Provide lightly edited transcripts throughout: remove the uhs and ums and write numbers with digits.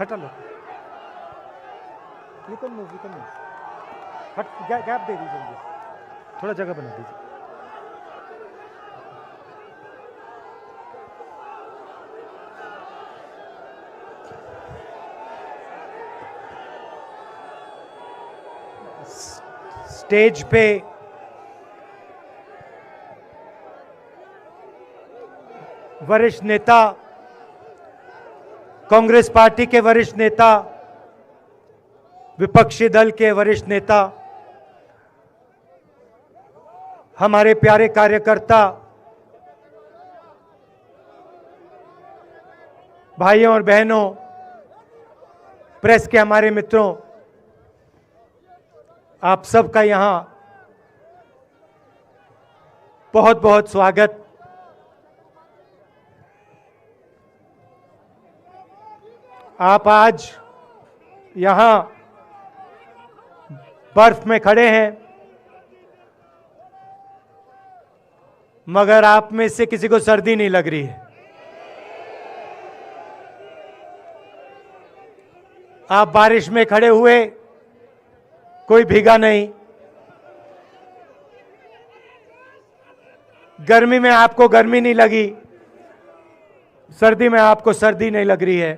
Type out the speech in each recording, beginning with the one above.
हटा लो, you can move, हट, gap दे दीजिए मुझे, थोड़ा जगह बना दीजिए। स्टेज पे वरिष्ठ नेता, कांग्रेस पार्टी के वरिष्ठ नेता, विपक्षी दल के वरिष्ठ नेता, हमारे प्यारे कार्यकर्ता, भाइयों और बहनों, प्रेस के हमारे मित्रों, आप सबका यहां बहुत बहुत स्वागत। आप आज यहां बर्फ में खड़े हैं, मगर आप में से किसी को सर्दी नहीं लग रही है। आप बारिश में खड़े हुए, कोई भीगा नहीं। गर्मी में आपको गर्मी नहीं लगी, सर्दी में आपको सर्दी नहीं लग रही है,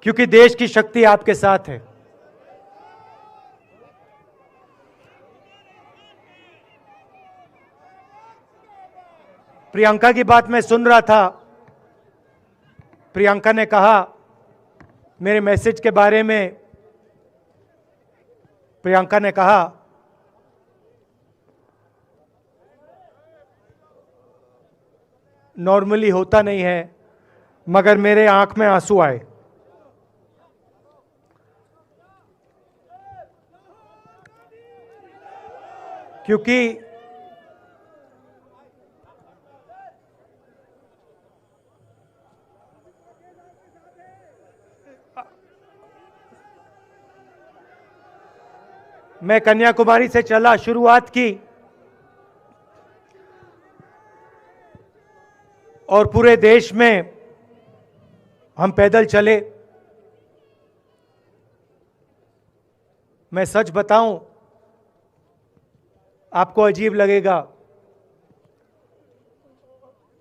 क्योंकि देश की शक्ति आपके साथ है। प्रियंका की बात मैं सुन रहा था। प्रियंका ने कहा मेरे मैसेज के बारे में, प्रियंका ने कहा नॉर्मली होता नहीं है, मगर मेरे आंख में आंसू आए। क्योंकि मैं कन्याकुमारी से चला, शुरुआत की और पूरे देश में हम पैदल चले। मैं सच बताऊं, आपको अजीब लगेगा,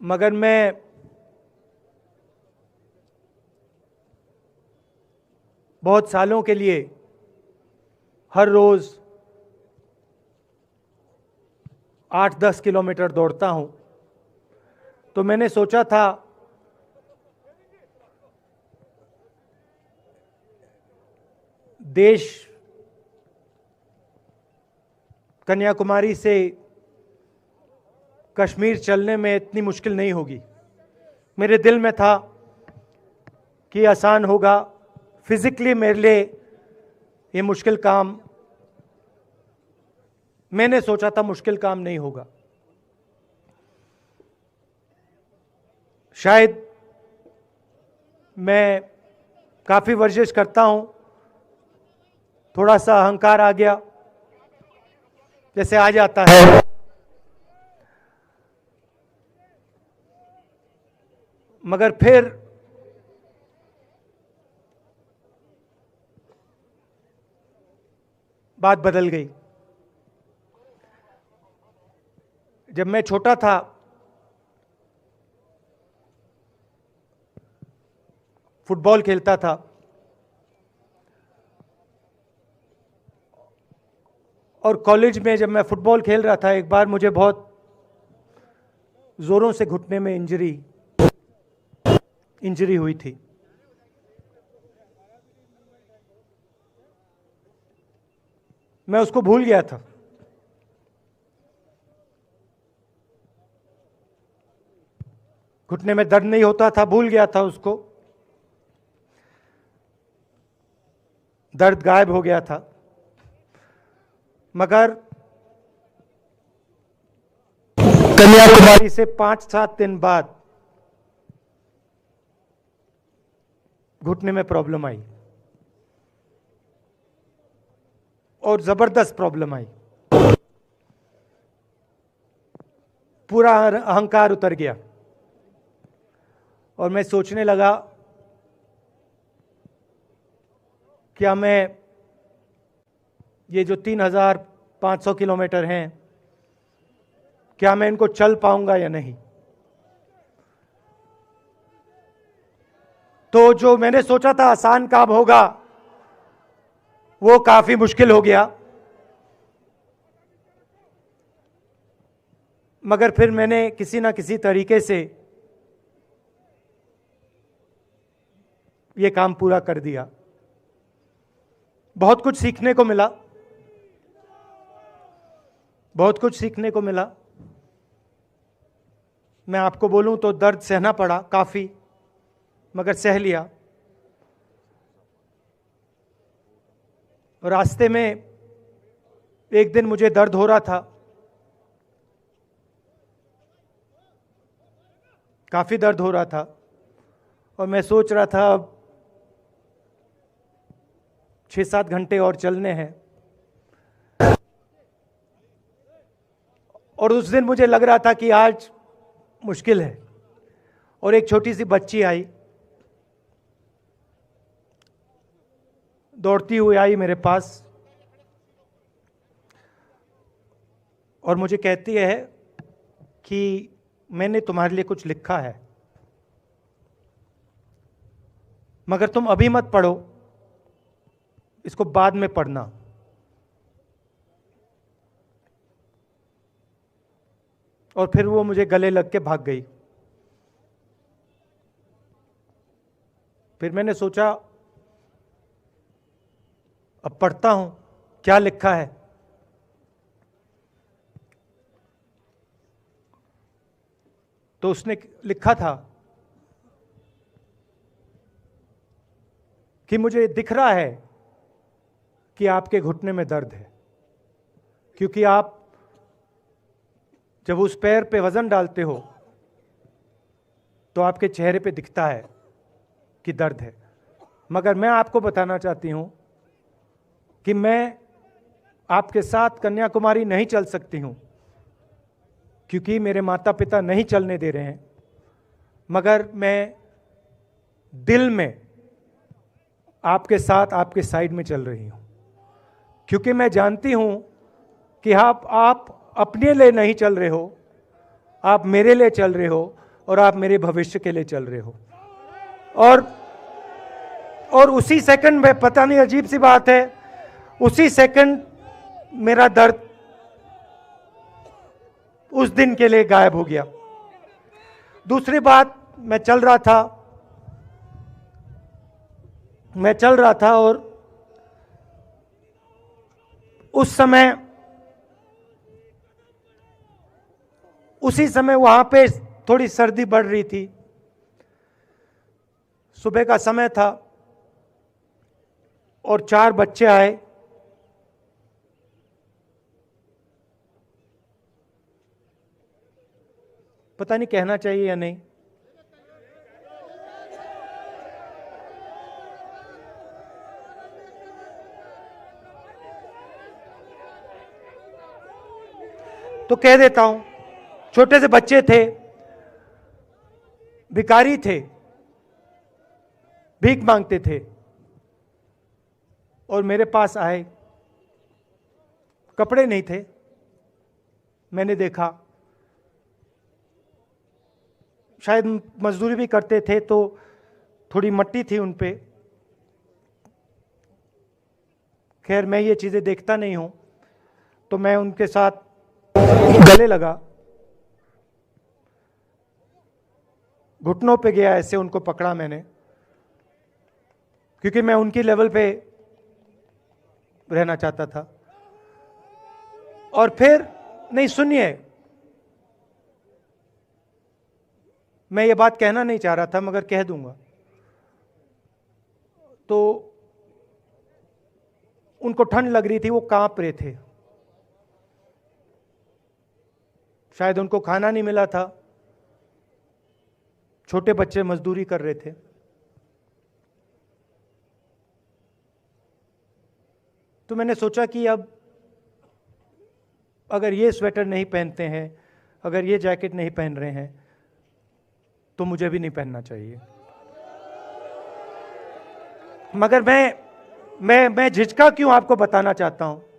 मगर मैं बहुत सालों के लिए हर रोज 8-10 किलोमीटर दौड़ता हूं। तो मैंने सोचा था देश कन्याकुमारी से कश्मीर चलने में इतनी मुश्किल नहीं होगी। मेरे दिल में था कि आसान होगा, फिजिकली मेरे लिए ये मुश्किल काम, मैंने सोचा था मुश्किल काम नहीं होगा। शायद मैं काफी वर्जिश करता हूं, थोड़ा सा अहंकार आ गया, जैसे आ जाता है। मगर फिर बात बदल गई। जब मैं छोटा था, फुटबॉल खेलता था, और कॉलेज में जब मैं फुटबॉल खेल रहा था, एक बार मुझे बहुत जोरों से घुटने में इंजरी हुई थी। मैं उसको भूल गया था। घुटने में दर्द नहीं होता था, भूल गया था उसको, दर्द गायब हो गया था। मगर कन्याकुमारी से 5-7 दिन बाद घुटने में प्रॉब्लम आई, और जबरदस्त प्रॉब्लम आई। पूरा अहंकार उतर गया और मैं सोचने लगा क्या मैं ये जो 3,500 किलोमीटर हैं, क्या मैं इनको चल पाऊंगा या नहीं। तो जो मैंने सोचा था आसान काम होगा, वो काफी मुश्किल हो गया। मगर फिर मैंने किसी ना किसी तरीके से ये काम पूरा कर दिया। बहुत कुछ सीखने को मिला, बहुत कुछ सीखने को मिला। मैं आपको बोलूं तो दर्द सहना पड़ा काफी, मगर सह लिया। रास्ते में एक दिन मुझे दर्द हो रहा था, काफी दर्द हो रहा था, और मैं सोच रहा था अब 6-7 घंटे और चलने हैं। और उस दिन मुझे लग रहा था कि आज मुश्किल है। और एक छोटी सी बच्ची आई, दौड़ती हुई आई मेरे पास, और मुझे कहती है कि मैंने तुम्हारे लिए कुछ लिखा है, मगर तुम अभी मत पढ़ो, इसको बाद में पढ़ना। और फिर वो मुझे गले लग के भाग गई। फिर मैंने सोचा अब पढ़ता हूं क्या लिखा है। तो उसने लिखा था कि मुझे दिख रहा है कि आपके घुटने में दर्द है, क्योंकि आप जब उस पैर पे वजन डालते हो तो आपके चेहरे पे दिखता है कि दर्द है। मगर मैं आपको बताना चाहती हूं कि मैं आपके साथ कन्याकुमारी नहीं चल सकती हूं, क्योंकि मेरे माता पिता नहीं चलने दे रहे हैं। मगर मैं दिल में आपके साथ, आपके साइड में चल रही हूं, क्योंकि मैं जानती हूं कि आप अपने लिए नहीं चल रहे हो, आप मेरे लिए चल रहे हो, और आप मेरे भविष्य के लिए चल रहे हो। और उसी सेकंड में, पता नहीं अजीब सी बात है, उसी सेकंड मेरा दर्द उस दिन के लिए गायब हो गया। दूसरी बात, मैं चल रहा था और उसी समय वहां पे थोड़ी सर्दी बढ़ रही थी। सुबह का समय था और 4 बच्चे आए। पता नहीं कहना चाहिए या नहीं। तो कह देता हूं, छोटे से बच्चे थे, भिखारी थे, भीख मांगते थे, और मेरे पास आए। कपड़े नहीं थे, मैंने देखा, शायद मजदूरी भी करते थे तो थोड़ी मट्टी थी उन पे। खैर, मैं ये चीजें देखता नहीं हूं, तो मैं उनके साथ गले लगा, घुटनों पे गया, ऐसे उनको पकड़ा मैंने, क्योंकि मैं उनकी लेवल पे रहना चाहता था। और फिर, नहीं सुनिए, मैं ये बात कहना नहीं चाह रहा था, मगर कह दूंगा। तो उनको ठंड लग रही थी, वो कांप रहे थे, शायद उनको खाना नहीं मिला था, छोटे बच्चे मजदूरी कर रहे थे। तो मैंने सोचा कि अब अगर ये स्वेटर नहीं पहनते हैं, अगर ये जैकेट नहीं पहन रहे हैं, तो मुझे भी नहीं पहनना चाहिए। मगर मैं झिझका क्यों आपको बताना चाहता हूं